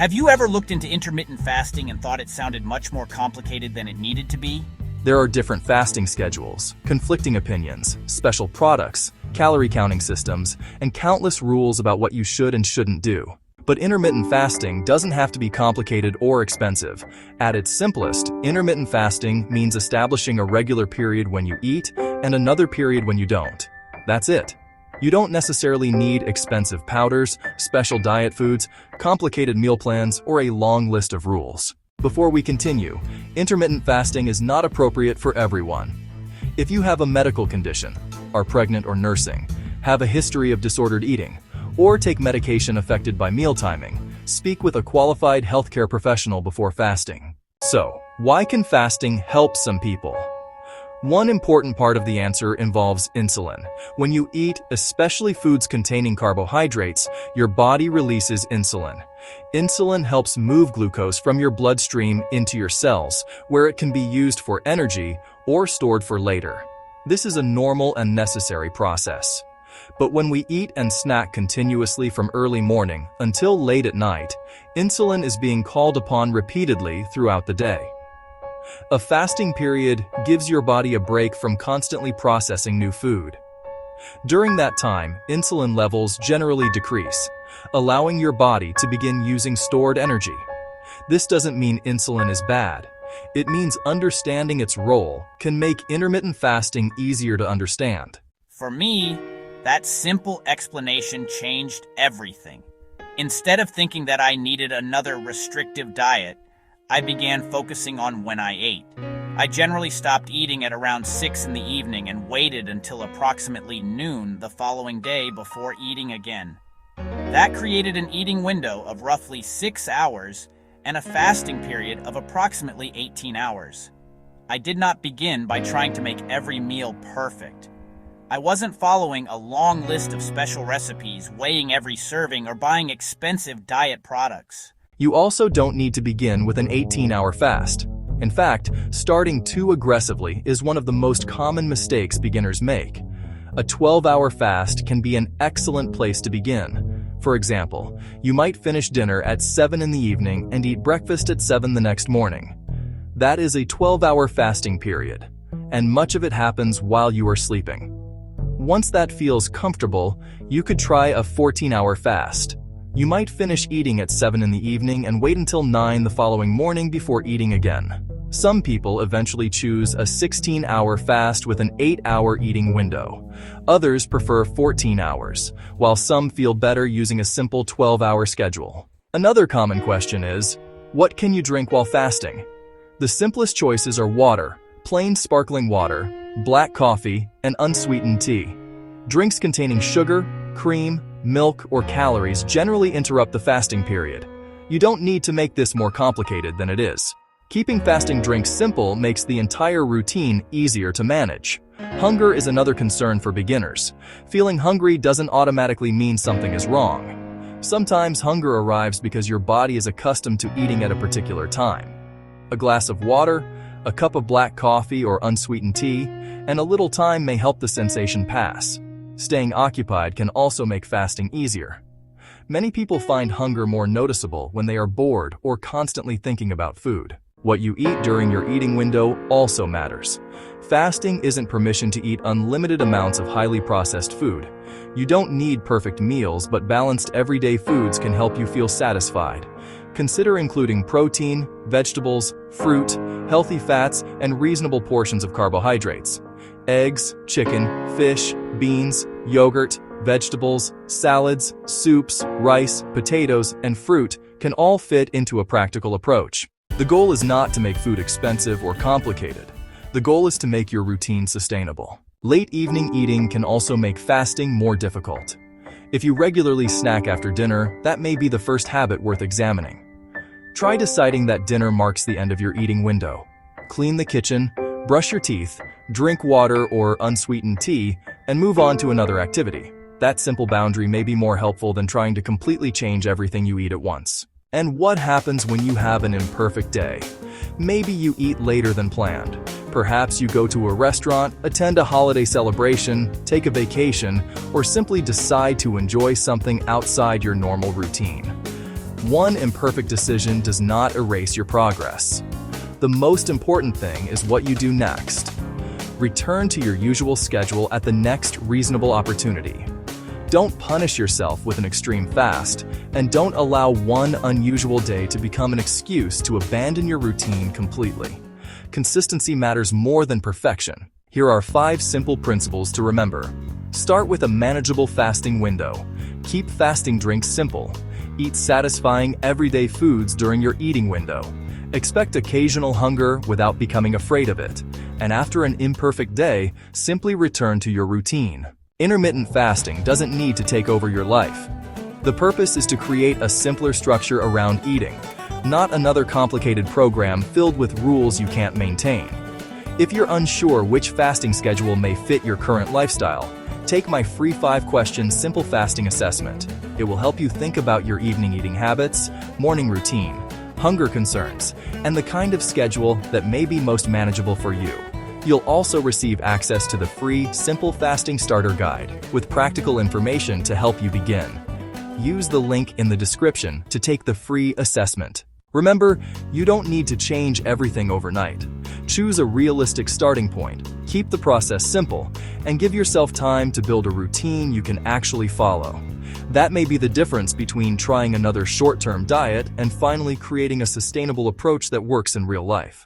Have you ever looked into intermittent fasting and thought it sounded much more complicated than it needed to be? There are different fasting schedules, conflicting opinions, special products, calorie counting systems, and countless rules about what you should and shouldn't do. But intermittent fasting doesn't have to be complicated or expensive. At its simplest, intermittent fasting means establishing a regular period when you eat and another period when you don't. That's it. You don't necessarily need expensive powders, special diet foods, complicated meal plans, or a long list of rules. Before we continue, intermittent fasting is not appropriate for everyone. If you have a medical condition, are pregnant or nursing, have a history of disordered eating, or take medication affected by meal timing, speak with a qualified healthcare professional before fasting. So, why can fasting help some people? One important part of the answer involves insulin. When you eat, especially foods containing carbohydrates, your body releases insulin. Insulin helps move glucose from your bloodstream into your cells, where it can be used for energy or stored for later. This is a normal and necessary process. But when we eat and snack continuously from early morning until late at night, insulin is being called upon repeatedly throughout the day. A fasting period gives your body a break from constantly processing new food. During that time, insulin levels generally decrease, allowing your body to begin using stored energy. This doesn't mean insulin is bad. It means understanding its role can make intermittent fasting easier to understand. For me, that simple explanation changed everything. Instead of thinking that I needed another restrictive diet, I began focusing on when I ate. I generally stopped eating at around 6 in the evening and waited until approximately noon the following day before eating again. That created an eating window of roughly 6 hours and a fasting period of approximately 18 hours. I did not begin by trying to make every meal perfect. I wasn't following a long list of special recipes, weighing every serving, or buying expensive diet products. You also don't need to begin with an 18-hour fast. In fact, starting too aggressively is one of the most common mistakes beginners make. A 12-hour fast can be an excellent place to begin. For example, you might finish dinner at 7 in the evening and eat breakfast at 7 the next morning. That is a 12-hour fasting period, and much of it happens while you are sleeping. Once that feels comfortable, you could try a 14-hour fast. You might finish eating at 7 in the evening and wait until 9 the following morning before eating again. Some people eventually choose a 16-hour fast with an 8-hour eating window. Others prefer 14 hours, while some feel better using a simple 12-hour schedule. Another common question is, what can you drink while fasting? The simplest choices are water, plain sparkling water, black coffee, and unsweetened tea. Drinks containing sugar, cream, milk, or calories generally interrupt the fasting period. You don't need to make this more complicated than it is. Keeping fasting drinks simple makes the entire routine easier to manage. Hunger is another concern for beginners. Feeling hungry doesn't automatically mean something is wrong. Sometimes hunger arrives because your body is accustomed to eating at a particular time. A glass of water, a cup of black coffee or unsweetened tea, and a little time may help the sensation pass. Staying occupied can also make fasting easier. Many people find hunger more noticeable when they are bored or constantly thinking about food. What you eat during your eating window also matters. Fasting isn't permission to eat unlimited amounts of highly processed food. You don't need perfect meals, but balanced everyday foods can help you feel satisfied. Consider including protein, vegetables, fruit, healthy fats, and reasonable portions of carbohydrates. Eggs, chicken, fish, beans, yogurt, vegetables, salads, soups, rice, potatoes, and fruit can all fit into a practical approach. The goal is not to make food expensive or complicated. The goal is to make your routine sustainable. Late evening eating can also make fasting more difficult. If you regularly snack after dinner, that may be the first habit worth examining. Try deciding that dinner marks the end of your eating window. Clean the kitchen, brush your teeth, drink water or unsweetened tea, and move on to another activity. That simple boundary may be more helpful than trying to completely change everything you eat at once. And what happens when you have an imperfect day? Maybe you eat later than planned. Perhaps you go to a restaurant, attend a holiday celebration, take a vacation, or simply decide to enjoy something outside your normal routine. One imperfect decision does not erase your progress. The most important thing is what you do next. Return to your usual schedule at the next reasonable opportunity. Don't punish yourself with an extreme fast, and don't allow one unusual day to become an excuse to abandon your routine completely. Consistency matters more than perfection. Here are 5 simple principles to remember. Start with a manageable fasting window. Keep fasting drinks simple. Eat satisfying everyday foods during your eating window. Expect occasional hunger without becoming afraid of it. And after an imperfect day, simply return to your routine. Intermittent fasting doesn't need to take over your life. The purpose is to create a simpler structure around eating, not another complicated program filled with rules you can't maintain. If you're unsure which fasting schedule may fit your current lifestyle, take my free 5-question simple fasting assessment. It will help you think about your evening eating habits, morning routine, hunger concerns, and the kind of schedule that may be most manageable for you. You'll also receive access to the free Simple Fasting Starter Guide with practical information to help you begin. Use the link in the description to take the free assessment. Remember, you don't need to change everything overnight. Choose a realistic starting point, keep the process simple, and give yourself time to build a routine you can actually follow. That may be the difference between trying another short-term diet and finally creating a sustainable approach that works in real life.